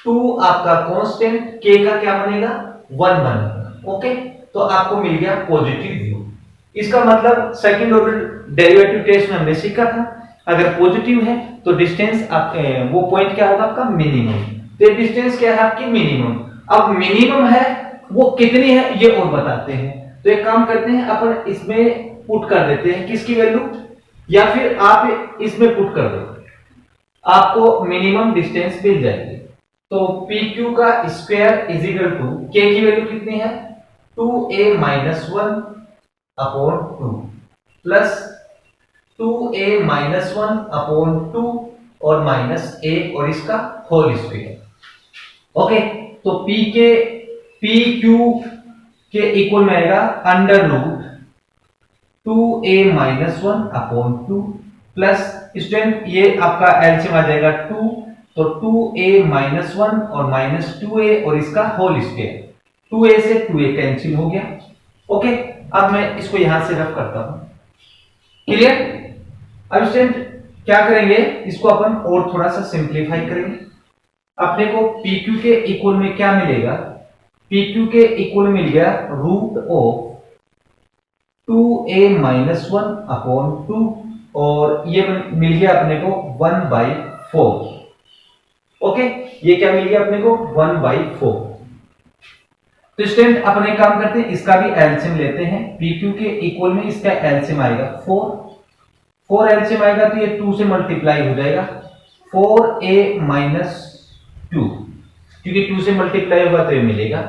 2 आपका कांस्टेंट, k का क्या बनेगा 1 बनेगा। ओके, तो आपको मिल गया पॉजिटिव व्यू। इसका मतलब सेकंड ऑर्डर डेरिवेटिव टेस्ट में हमने सीखा था, अगर पॉजिटिव है तो डिस्टेंस वो पॉइंट क्या होगा आपका मिनिमम। तो डिस्टेंस क्या है आपकी मिनिमम। अब मिनिमम है वो कितनी है ये और बताते हैं। तो एक काम करते हैं अपन इसमें पुट कर देते हैं किसकी वैल्यू, या फिर आप इसमें पुट कर दो, आपको मिनिमम डिस्टेंस मिल जाएगी। तो PQ का square is equal to k की वैल्यू कितनी है 2a minus 1 upon 2 plus 2a minus 1 upon 2 और माइनस a और इसका होल स्क्वायर। ओके, तो PQ के इक्वल में आएगा under root 2a minus 1 upon 2 plus student ये आपका एलसीएम आ जाएगा 2, तो 2a माइनस 1 और माइनस 2a और इसका होल स्क्वायर, 2a से 2a कैंसिल हो गया। ओके, अब मैं इसको यहां से रफ करता हूं, क्लियर। अब स्टूडेंट क्या करेंगे, इसको अपन और थोड़ा सा सिंप्लीफाई करेंगे। अपने को PQ के इक्वल में क्या मिलेगा, PQ के इक्वल मिल गया root of 2a minus 1 upon 2 और ये मिल गया अपने को 1/4। ओके, ये क्या मिल गया अपने को 1/4। तो स्टूडेंट अपने काम करते हैं, इसका भी एलसीएम लेते हैं। PQ के इक्वल में इसका एलसीएम आएगा 4 एलसीएम आएगा तो ये 2 से मल्टीप्लाई हो जाएगा 4a माइनस 2, क्योंकि 2 से मल्टीप्लाई होगा तो ये मिलेगा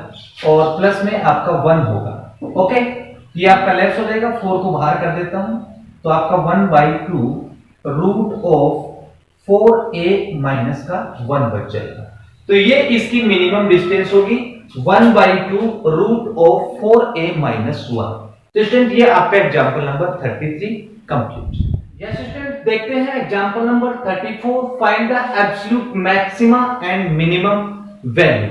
और प्लस में आपका 1 होगा। ओके, ये आपका लेफ्ट हो जाएगा, 4 को बाहर कर देता हूं तो आपका 1/2 रूट ऑफ 4a माइनस का 1 बच जाएगा। तो ये इसकी मिनिमम डिस्टेंस होगी 1/2 रूट ऑफ 4a माइनस 1। तो स्टूडेंट ये आपका example number 33 complete. Yes student, देखते हैं example number 34, find the absolute maxima and minimum value.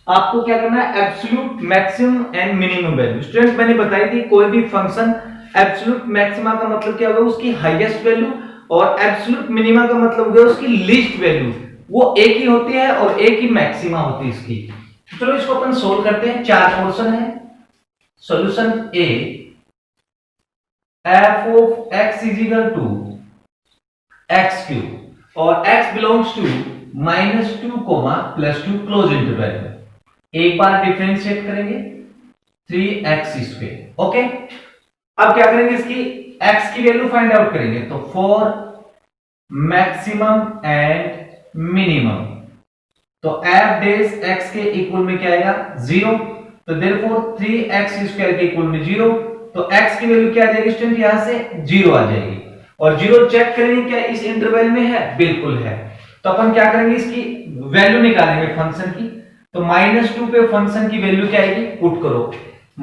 आपको क्या करना है, absolute maximum and minimum value. Student मैंने बताई थी कोई भी फंक्शन एब्सोल्यूट मैक्सिमा का मतलब क्या होगा उसकी हाईएस्ट वैल्यू और एब्सोल्यूट मिनिमा का मतलब होगा उसकी लीस्ट वैल्यू। वो एक ही होती है और एक ही मैक्सिमा होती है इसकी। चलो इसको अपन सोल्व करते हैं। 4 पोर्शन है। Solution A, f of x is equal to x cube और x belongs to -2, +2 close interval में। एक बार डिफरेंशिएट करेंगे 3x²। ओके, अब क्या करेंगे, इसकी x की वैल्यू फाइंड आउट करेंगे। तो फॉर मैक्सिमम एंड मिनिमम, तो f डेज x के इक्वल में क्या आएगा 0, तो देयरफॉर 3x² के इक्वल में 0, तो x की वैल्यू क्या आ जाएगी स्टूडेंट, यहां से 0 आ जाएगी। और 0 चेक करेंगे क्या इस इंटरवल में है, बिल्कुल है। तो अपन क्या करेंगे, इसकी वैल्यू निकालेंगे फंक्शन की। तो -2 पे फंक्शन की वैल्यू क्या आएगी, पुट करो।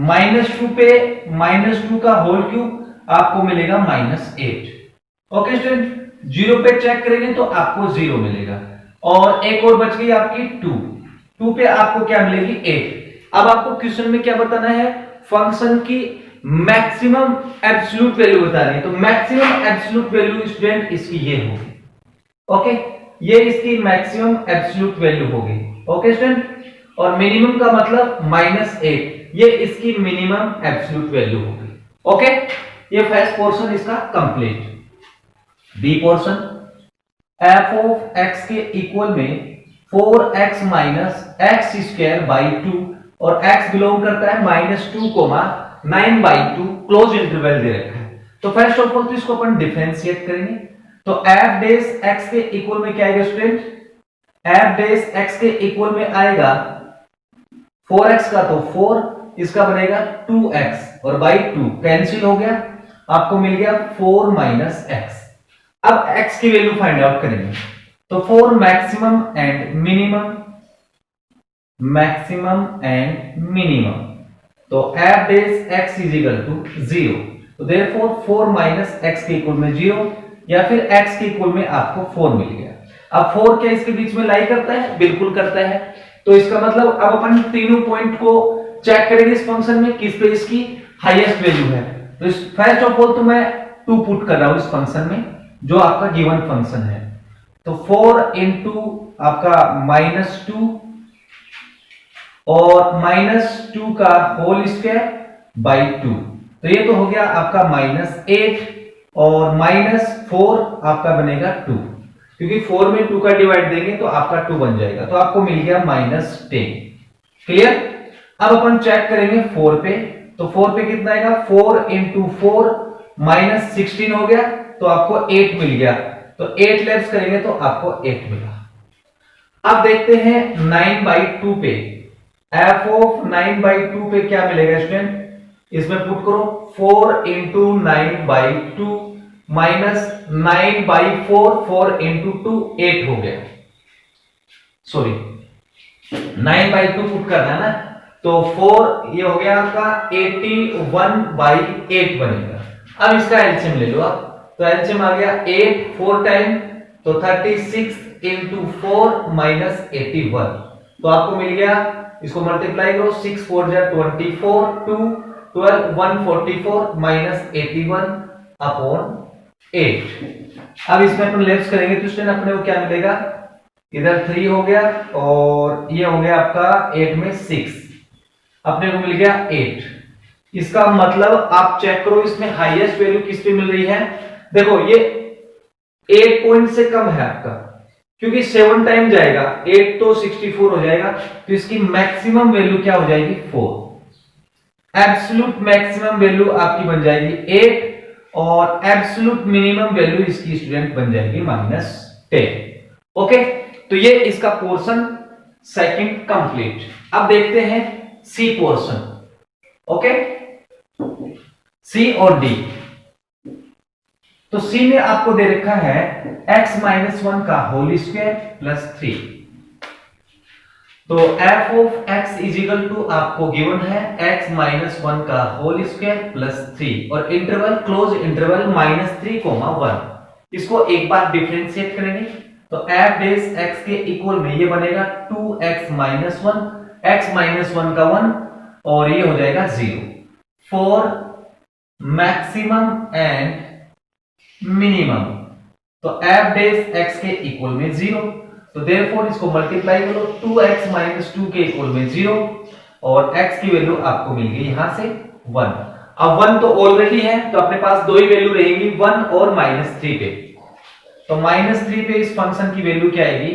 -2 पे -2 का होल क्यूब आपको मिलेगा -8। ओके स्टूडेंट, 0 पे चेक करेंगे तो आपको 0 मिलेगा और एक और बच गई आपकी 2 पे आपको क्या मिलेगी 8। अब आपको क्वेश्चन में क्या बताना है, फंक्शन की मैक्सिमम एब्सोल्यूट वैल्यू बतानी है। तो मैक्सिमम एब्सोल्यूट वैल्यू स्टूडेंट इसकी ये होगी। ओके, ये इसकी मैक्सिमम एब्सोल्यूट वैल्यू होगी। ओके स्टूडेंट, और मिनिमम का मतलब -8, ये इसकी मिनिमम एब्सोल्यूट वैल्यू होगी। ओके, ये फर्स्ट पोर्शन इसका complete. B portion, f of x के इक्वल में 4x माइनस x²/2 और x बिलोंग करता है -2, 9/2 क्लोज इंटरवल दे रखा है। तो फर्स्ट ऑफ ऑल इसको अपन डिफरेंशिएट करेंगे। तो f डेज x के इक्वल में क्या आएगा स्टूडेंट, f डेज x के इक्वल में आएगा 4x का तो 4, इसका बनेगा 2x और बाई 2 कैंसिल हो गया। आपको मिल गया 4 माइनस एक्स। अब x की वैल्यू फाइंड आउट करेंगे, तो 4 मैक्सिमम एंड मिनिमम, तो f dash x is equal to 0, तो देयरफॉर 4 माइनस x के इक्वल में 0, या फिर x के इक्वल में आपको 4 मिल गया। अब 4 क्या इसके बीच में लाई करता है? बिल्कुल करता है। तो इसका मतलब अब अपन तीनों पॉइंट को चेक करेंगे इस फंक्शन में, किस पे इसकी हाईएस्ट वैल्यू है। तो इस फर्स्ट ऑफ ऑल तो मैं 2 पुट कर रहा हूं इस फंक्शन में, जो आपका गिवन फंक्शन है। तो 4 इंटू आपका -2 और -2 का होल स्क्वायर बाई 2, तो ये तो हो गया आपका -8 और -4 आपका बनेगा 2, क्योंकि 4 में 2 का डिवाइड देंगे तो आपका 2 बन जाएगा, तो आपको मिल गया -10। क्लियर? अब अपन चेक करेंगे 4 पे, तो 4 पे कितना आएगा? 4 इंटू 4 -16 हो गया, तो आपको 8 मिल गया, तो 8 लेफ्ट करेंगे तो आपको 8 मिला। अब देखते हैं 9/2 पे, f ऑफ 9/2 पे क्या मिलेगा स्टूडेंट? इसमें पुट करो 4 इंटू 9/2 माइनस 9/4, 4 इंटू 2 8 हो गया, सॉरी 9/2 पुट करना है ना, तो 4 ये हो गया आपका 81/8 बनेगा। अब इसका एलसीएम ले लो आप, तो एलसीएम आ गया 8 4 टाइम, तो 36 इंटू 4 माइनस 81, तो आपको मिल गया, इसको मल्टीप्लाई करो 6 4 जा 24, 2 12 144 माइनस 81 अपॉन 8। अब इसमें अपन लेफ्ट करेंगे तो स्टूडेंट अपने को क्या मिलेगा? इधर 3 हो गया और ये हो गया आपका 8 में 6, अपने को मिल गया 8। इसका मतलब आप चेक करो इसमें हाईएस्ट वैल्यू किस पे मिल रही है। देखो ये 8 पॉइंट से कम है आपका, क्योंकि 7 टाइम जाएगा 8 तो 64 हो जाएगा, तो इसकी मैक्सिमम वैल्यू क्या हो जाएगी? 4। एब्सोल्यूट मैक्सिमम वैल्यू आपकी बन जाएगी 8 और एब्सोल्यूट मिनिमम वैल्यू इसकी स्टूडेंट बन जाएगी -10। ओके, तो ये इसका पोर्शन सेकंड कंप्लीट। अब देखते हैं सी पोर्शन। ओके, सी और डी। तो सी में आपको दे रखा है x-1 का होल स्क्वायर प्लस 3, तो f of x is equal to आपको गिवन है x-1 का होल स्क्वायर प्लस 3 और इंटरवल क्लोज इंटरवल -3, 1। इसको एक बार डिफरेंशिएट करेंगे, तो f डेस x के इक्वल में ये बनेगा 2x-1, x-1 का 1 और ये हो जाएगा 0 फॉर मैक्सिमम एंड मिनिमम, तो f डेस x के इक्वल में 0, तो देयरफॉर इसको मल्टीप्लाई करो 2x-2 के इक्वल में 0 और x की वैल्यू आपको मिल गई यहां से 1। अब 1 तो ऑलरेडी है, तो अपने पास दो ही वैल्यू रहेगी 1 और -3 पे, तो -3 पे इस फंक्शन की वैल्यू क्या आएगी?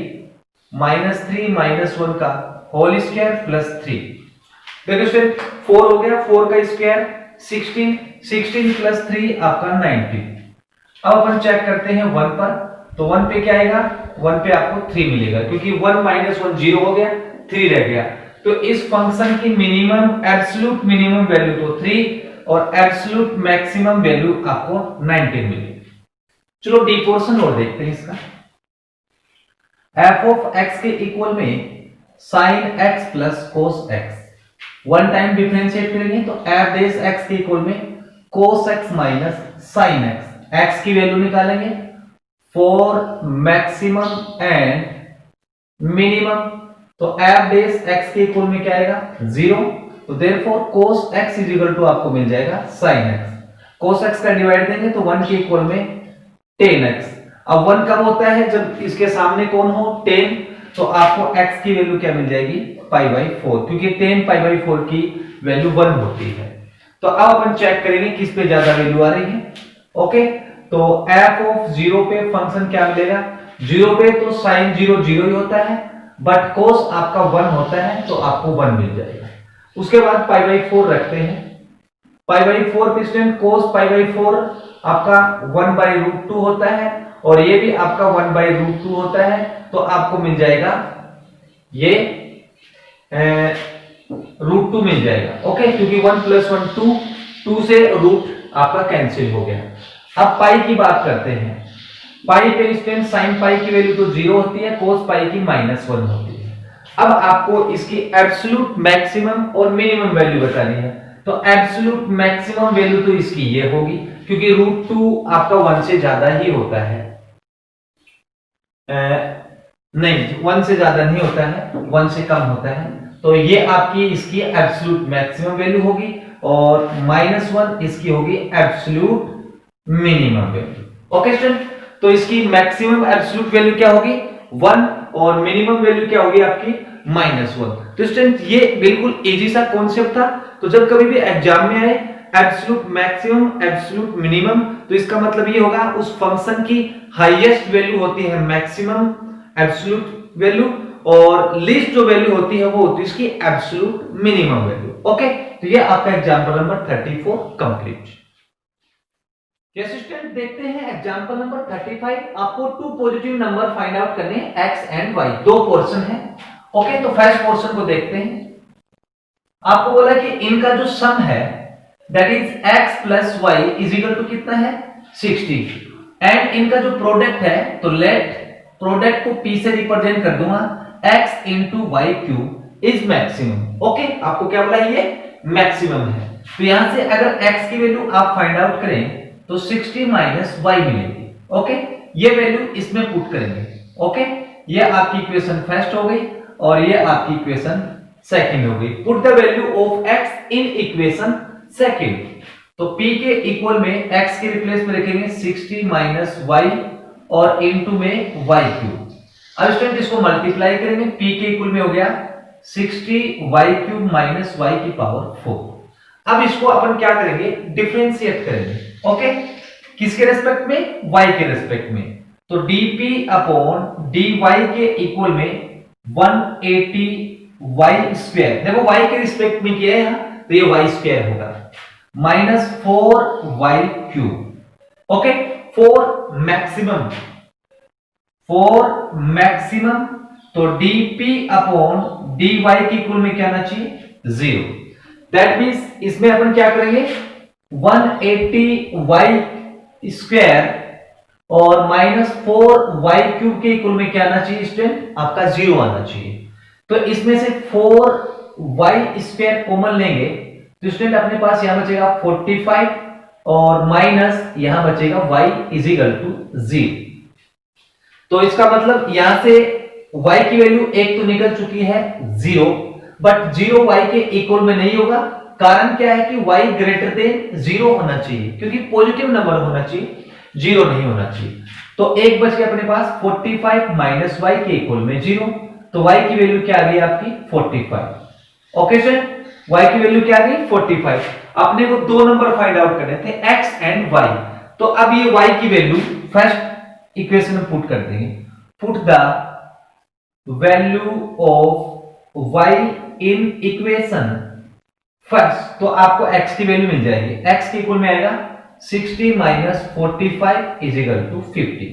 -3 -1 का होल स्क्वायर प्लस 3। देखो स्टूडेंट 4 हो गया, 4 का स्क्वायर 16, 16 प्लस 3 आपका 19। अब अपन चेक करते हैं 1 पर, तो 1 पे क्या आएगा? 1 पे आपको 3 मिलेगा, क्योंकि 1 - 1 0 हो गया, 3 रह गया, तो इस फंक्शन की मिनिमम एब्सोल्यूट मिनिमम वैल्यू तो 3 और एब्सोल्यूट मैक्सिमम वैल्यू आपको 19 मिलेगी। चलो डी पोर्शन और देखते हैं इसका। f ऑफ x के इक्वल में sin x plus cos x, 1 time differentiate करेंगे तो f डेस x के इक्वल में cos x minus sin x, x की वैल्यू निकालेंगे फॉर मैक्सिमम एंड मिनिमम, तो f डेस x के इक्वल में क्या आएगा? 0, तो therefore cos x is equal to आपको मिल जाएगा sin x, cos x का डिवाइड देंगे तो 1 के इक्वल में tan x। अब 1 कब होता है? जब इसके सामने कौन हो? tan, तो आपको x की वैल्यू क्या मिल जाएगी? π/4, क्योंकि tan π/4 की वैल्यू 1 होती है। तो अब अपन चेक करेंगे किस पे ज्यादा वैल्यू आ रही है। ओके, तो f ऑफ 0 पे फंक्शन क्या मिलेगा? 0 पे तो sin 0 0 ही होता है, बट cos आपका 1 होता है, तो आपको 1 मिल जाएगा। उसके बाद π/4 रखते हैं, π/4 पे स्टूडेंट cos π/4 आपका 1/√2 होता है और ये भी आपका 1/√2 होता है, तो आपको मिल जाएगा ये √2 मिल जाएगा। ओके, क्योंकि 1 + 1 2, 2 से आपका कैंसिल हो गया। अब पाई की बात करते हैं। पाई पे स्टूडेंट साइन पाई की वैल्यू तो 0 होती है, कोस पाई की -1 होती है। अब आपको इसकी एब्सोल्यूट मैक्सिमम और मिनिमम वैल्यू बतानी है। तो एब्सोल्यूट मैक्सिमम वैल्यू तो इसकी ये होगी, क्योंकि √2 आपका 1 से ज्यादा ही होता है। नहीं, 1 से ज्यादा नहीं होता है, 1 से कम होता है। तो ये आपकी इसकी एब्सोल्यूट मैक्सिमम वैल्यू होगी और -1 इसकी होगी absolute minimum value. Okay student, तो इसकी मैक्सिमम एब्सोल्यूट वैल्यू क्या होगी 1 और मिनिमम वैल्यू क्या होगी आपकी -1। तो स्टूडेंट ये बिल्कुल इजी सा कॉन्सेप्ट था। तो जब कभी भी एग्जाम में आए एब्सोल्यूट मैक्सिमम एब्सोल्यूट मिनिमम, तो इसका मतलब ये होगा उस फंक्शन की हाईएस्ट वैल्यू होती है मैक्सिमम एब्सोल्यूट वैल्यू और लीस्ट जो वैल्यू होती है वो होती है इसकी एब्सोल्यूट मिनिमम वैल्यू। ओके, तो ये आपका example number 34 complete. Yes student, देखते हैं एग्जांपल नंबर 35। आपको 2 पॉजिटिव नंबर फाइंड आउट करने हैं, x एंड y, 2 पोर्शन है। ओके, तो फर्स्ट पोर्शन को देखते हैं। आपको बोला कि इनका जो सम है that is x plus y is equal to कितना है 60, एंड इनका जो प्रोडक्ट है तो लेट प्रोडक्ट को p से रिप्रेजेंट कर दूंगा, x into y cube is maximum. Okay, आपको क्या बोला ये मैक्सिमम है। तो यहां से अगर x की वैल्यू आप फाइंड आउट करें तो 60 माइनस वाई मिलेगी। ओके, ये वैल्यू इसमें पुट करेंगे। ओके, ये आपकी इक्वेशन फर्स्ट हो गई और ये आपकी इक्वेशन सेकंड हो गई। Put the value of x in equation second. तो p के इक्वल में x के रिप्लेस में लिखेंगे 60 माइनस वाई और इनटू में y क्यूब। अब स्टूडेंट इसको मल्टीप्लाई करेंगे, p के इक्वल में हो गया 60 वाई क्यूब माइनस वाई की पावर 4। अब इसको अपन क्या करेंगे डिफरेंशिएट करेंगे। ओके, किसके रेस्पेक्ट में y के रेस्पेक्ट में। तो dp अपॉन dy के इक्वल में 180 y स्क्वायर, देखो y के रिस्पेक्ट में किया है यहां, तो ये y स्क्वायर होगा minus 4y cube. Okay, 4 maximum, तो dp अपॉन dy के इक्वल में क्या आना चाहिए 0। दैट मींस इसमें अपन क्या करेंगे 180y स्क्वायर और माइनस 4y क्यूब के इक्वल में क्या आना चाहिए स्टूडेंट आपका 0 आना चाहिए। तो इसमें से 4y स्क्वायर कॉमन लेंगे तो स्टूडेंट अपने पास यहां बचेगा 45 और माइनस यहां बचेगा y इज इक्वल टू 0। तो इसका मतलब यहां से y की वैल्यू एक तो निकल चुकी है 0, बट 0 y के इक्वल में नहीं होगा। कारण क्या है कि y ग्रेटर देन 0 होना चाहिए, क्योंकि पॉजिटिव नंबर होना चाहिए, 0 नहीं होना चाहिए। तो एक बच के अपने पास 45 माइनस y के इक्वल में 0, तो y की वैल्यू क्या आ गई आपकी 45। ओके सर, y की वैल्यू क्या आ गई 45। अपने को 2 नंबर फाइंड आउट करने थे x एंड y। तो अब ये y की वैल्यू फर्स्ट इक्वेशन में पुट कर देंगे। Put the value of y in equation first, तो आपको x की वैल्यू मिल जाएगी। x के इक्वल में आएगा 60 माइनस 45 इज इक्वल टू 50।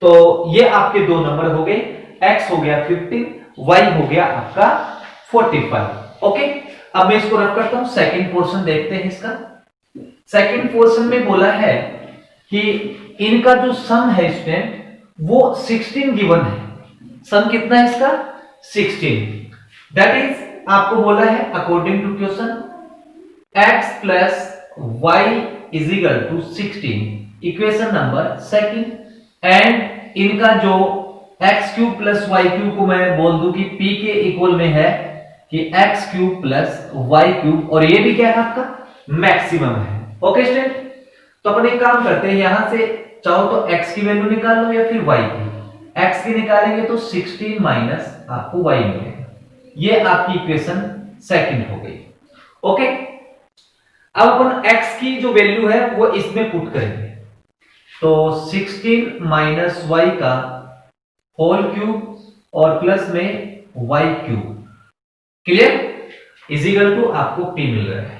तो ये आपके 2 नंबर हो गए, x हो गया 50, y हो गया आपका 45। ओके, अब मैं इसको रख करता हूं, सेकंड पोर्शन देखते हैं इसका। सेकंड पोर्शन में बोला है कि इनका जो सम है स्टूडेंट वो 16 गिवन है। सम कितना है इसका 16। दैट इज आपको बोला है according to question x plus y is equal to 16, equation number second. And इनका जो x cube plus y cube को मैं बोल दूं कि p के इक्वल में है कि x cube plus y cube, और ये भी क्या है आपका मैक्सिमम है। ओके स्टूडेंट, तो अपन एक काम करते हैं, यहां से चाहो तो x की वैल्यू निकाल लो या फिर y की। x की निकालेंगे तो 16 माइनस आपको y मिलेगा। ये आपकी इक्वेशन सेकंड हो गई। ओके, अब अपन x की जो वैल्यू है वो इसमें पुट करेंगे। तो 16 माइनस वाई का होल क्यूब और प्लस में y cube, clear, is equal to आपको p मिल रहा है।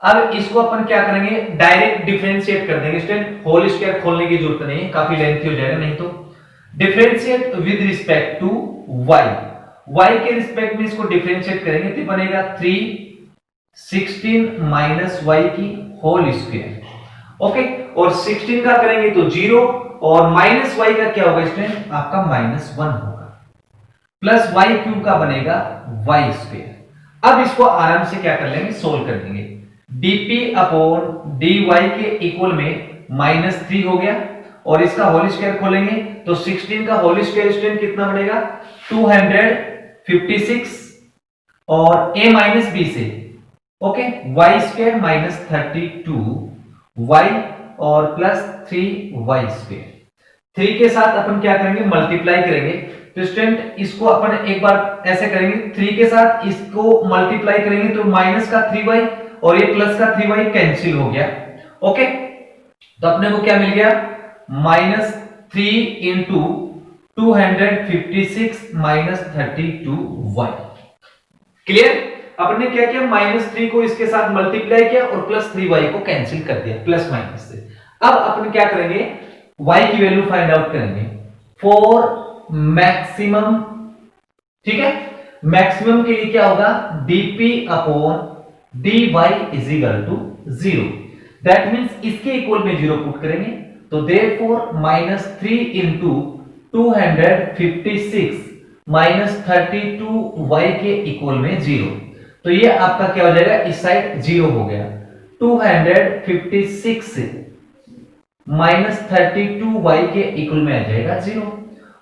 अब इसको अपन क्या करेंगे डायरेक्ट डिफरेंशिएट कर देंगे स्टूडेंट, होल स्क्वायर खोलने की जरूरत नहीं है, काफी लेंथी हो जाएगा नहीं तो। Differentiate with respect to y, y के रिस्पेक्ट में इसको डिफरेंशिएट करेंगे तो बनेगा 3 16 माइनस वाई की होल स्क्वायर। ओके, और 16 का करेंगे तो 0 और माइनस वाई का क्या होगा स्टूडेंट, आपका -1 होगा, प्लस वाई क्यूब का बनेगा वाई स्क्वायर। अब इसको आराम से क्या कर लेंगे, सोल्व कर लेंगे। dp अपॉन dy के इक्वल में -3 हो गया, और इसका होल स्क्वायर खोलेंगे तो 16 का होल स्क्वायर स्टूडेंट कितना बनेगा, 256, और a माइनस बी से ओके वाई स्क्वायर -32 वाई और प्लस 3 वाई स्क्वायर। 3 के साथ अपन क्या करेंगे, मल्टीप्लाई करेंगे। तो स्टूडेंट इसको अपन एक बार ऐसे करेंगे, 3 के साथ इसको मल्टीप्लाई करेंगे तो माइनस का 3y और ये प्लस का 3y कैंसिल हो गया। ओके, तो अपने को क्या मिल गया, -3 इंटू 256 -32y। क्लियर, अपने क्या किया, -3 को इसके साथ मल्टीप्लाई किया और प्लस 3y को कैंसिल कर दिया प्लस माइनस से। अब अपन क्या करेंगे, y की वैल्यू फाइंड आउट करेंगे फॉर मैक्सिमम। ठीक है, मैक्सिमम के लिए क्या होगा, dp upon dy is equal to 0। That means इसके इक्वल में 0 पुट करेंगे, तो देयरफॉर -3 इंटू 256 -32y के इक्वल में 0। तो ये आपका क्या हो जाएगा, इस साइड 0 हो गया, 256 -32y के इक्वल में आ जाएगा 0,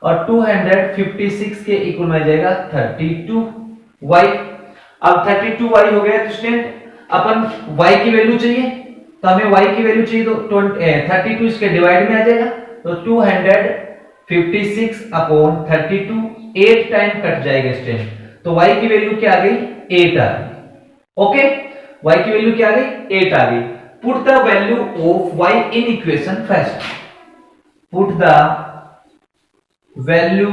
और 256 के इक्वल में आ जाएगा 32y। अब 32y हो गया, तो स्टूडेंट अपन y की वैल्यू चाहिए, तो हमें y की वैल्यू चाहिए, तो 32 इसके डिवाइड में आ जाएगा, तो 256 अपॉन 32 8 टाइम कट जाएगा स्टूडेंट, तो y की वैल्यू क्या आ गई, 8 आ गई। ओके, y की वैल्यू क्या आ गई, 8 आ गई। Put the value of y in equation first, put the value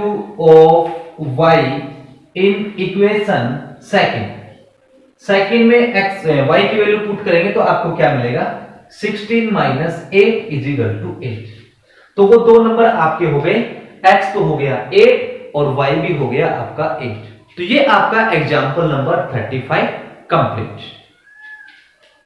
of y in equation second. Second में x y की वैल्यू पुट करेंगे तो आपको क्या मिलेगा, 16 - 8 इज इक्वल टू 8। तो वो दो नंबर आपके हो गए, x तो हो गया 8 और y भी हो गया आपका 8। तो ये आपका एग्जांपल नंबर 35 कंप्लीट।